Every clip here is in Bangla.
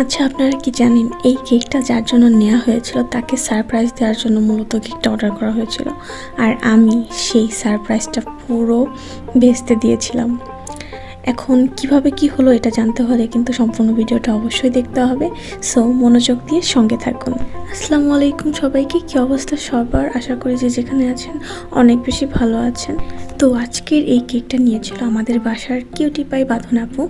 আচ্ছা, আপনারা কি জানেন এই কেকটা যার জন্য নেওয়া হয়েছিল তাকে সারপ্রাইজ দেওয়ার জন্য মূলত কেকটা অর্ডার করা হয়েছিল, আর আমি সেই সারপ্রাইজটা পুরো ভেস্তে দিয়েছিলাম। এখন কিভাবে কি হলো এটা জানতে হলে কিন্তু সম্পূর্ণ ভিডিওটা অবশ্যই দেখতে হবে। সো মনোযোগ দিয়ে সঙ্গে থাকুন। আসসালামু আলাইকুম সবাইকে, কি অবস্থা সবার? আশা করি যে যেখানে আছেন অনেক বেশি ভালো আছেন। তো আজকের এই কেকটা নিয়েছিল আমাদের বাসার কিউটি পাই বাঁধন আপু।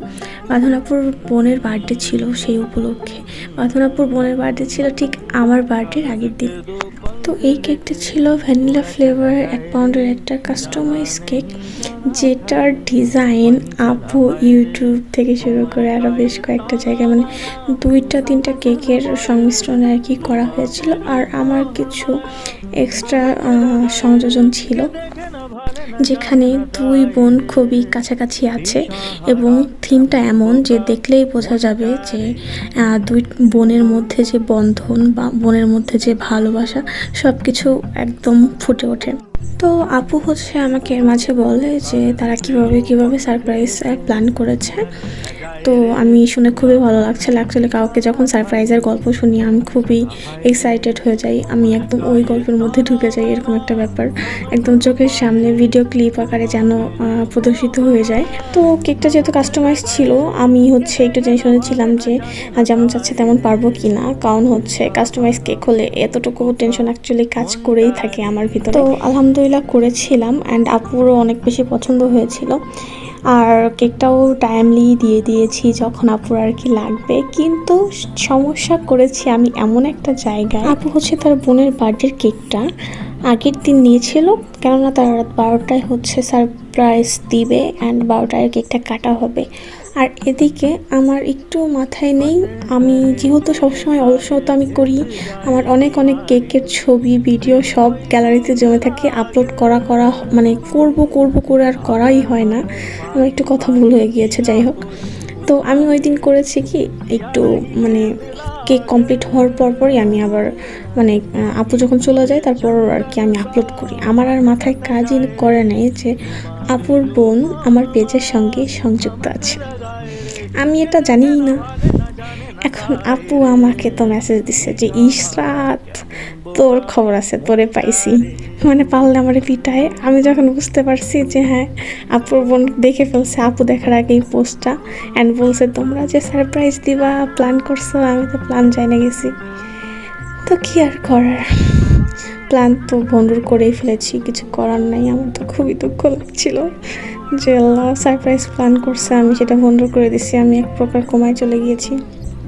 বাঁধন আপুর বোনের বার্থডে ছিল, সেই উপলক্ষে বাঁধন আপুর বোনের বার্থডে ছিল ঠিক আমার বার্থডের আগের দিন। তো এই কেকটা ছিল ভ্যানিলা ফ্লেভার 1 পাউন্ডের একটা কাস্টমাইজ কেক, যেটার ডিজাইন আপু ইউটিউব থেকে শুরু করে আরও বেশ কয়েকটা জায়গায় মানে 2-3টা কেকের সংমিশ্রণে আর কি করা হয়েছিল, আর আমার কিছু এক্সট্রা সংযোজন ছিল, যেখানে দুই বোন খুবই কাছাকাছি আছে এবং থিমটা এমন যে দেখলেই বোঝা যাবে যে দুই বোনের মধ্যে যে বন্ধন বা বোনের মধ্যে যে ভালোবাসা সব কিছু একদম ফুটে ওঠে। তো আপু হচ্ছে আমাকে এর মাঝে বলে যে তারা কিভাবে সারপ্রাইজ প্ল্যান করেছে। তো আমি শুনে খুবই ভালো লাগছিল। অ্যাকচুয়ালি কাউকে যখন সারপ্রাইজের গল্প শুনি আমি খুবই এক্সাইটেড হয়ে যাই, আমি একদম ওই গল্পের মধ্যে ঢুকে যাই, এরকম একটা ব্যাপার একদম চোখের সামনে ভিডিও ক্লিপ আকারে যেন প্রদর্শিত হয়ে যায়। তো কেকটা যেহেতু কাস্টমাইজ ছিল, আমি হচ্ছে একটু টেনশনে ছিলাম যে যেমন চাচ্ছে তেমন পারবো কি না, কারণ হচ্ছে কাস্টমাইজ কেক হলে এতটুকু টেনশন অ্যাকচুয়ালি কাজ করেই থাকে আমার ভিতরে। তো আলহামদুলিল্লাহ করেছিলাম অ্যান্ড আপুরও অনেক বেশি পছন্দ হয়েছিল, আর কেকটাও টাইমলি দিয়ে দিয়েছি যখন আপুর আর কি লাগবে। কিন্তু সমস্যা করেছি আমি এমন একটা জায়গায়, আপু হচ্ছে তার বোনের বার্থডের কেকটা আগের দিন নিয়েছিল, কেননা তার রাত 12টায় হচ্ছে সারপ্রাইজ দিবে অ্যান্ড 12টায় কেকটা কাটা হবে। আর এদিকে আমার একটু মাথায় নেই, আমি যেহেতু সবসময় অলসতা আমি করি, আমার অনেক কেকের ছবি ভিডিও সব গ্যালারিতে জমে থাকে, আপলোড করা মানে করব করে আর করাই হয় না, আমার একটু কথা ভুল হয়ে গিয়েছে। যাই হোক, তো আমি ওই দিন করেছি কি, একটু মানে কেক কমপ্লিট হওয়ার পরই আমি আবার মানে আপু যখন চলে যায় তারপর আর কি আমি আপলোড করি। আমার আর মাথায় কাজই করে নাই যে আপুর বোন আমার পেজের সঙ্গে সংযুক্ত আছে, আমি এটা জানিই না। এখন আপু আমাকে তো মেসেজ দিচ্ছে যে ইশরাত তোর খবর আছে, তোরে পাইছি, মানে পারলে আমারে পিটায়। আমি যখন বুঝতে পারছি যে হ্যাঁ আপুর বোন দেখে ফেলছে, আপু দেখার আগেই পোস্টটা অ্যান্ড বলছে তোমরা যে সারপ্রাইজ দিবা প্ল্যান করছো, আমি তো প্ল্যান জানা গেছি। তো কি আর করার, প্ল্যান তো ভণ্ডুর করেই ফেলেছি, কিছু করার নাই। আমার তো খুবই দুঃখ লাগছিল যে আল্লাহ সারপ্রাইজ প্ল্যান করছে, আমি সেটা ভণ্ডুর করে দিছি, আমি এক প্রকার কমায় চলে গিয়েছি।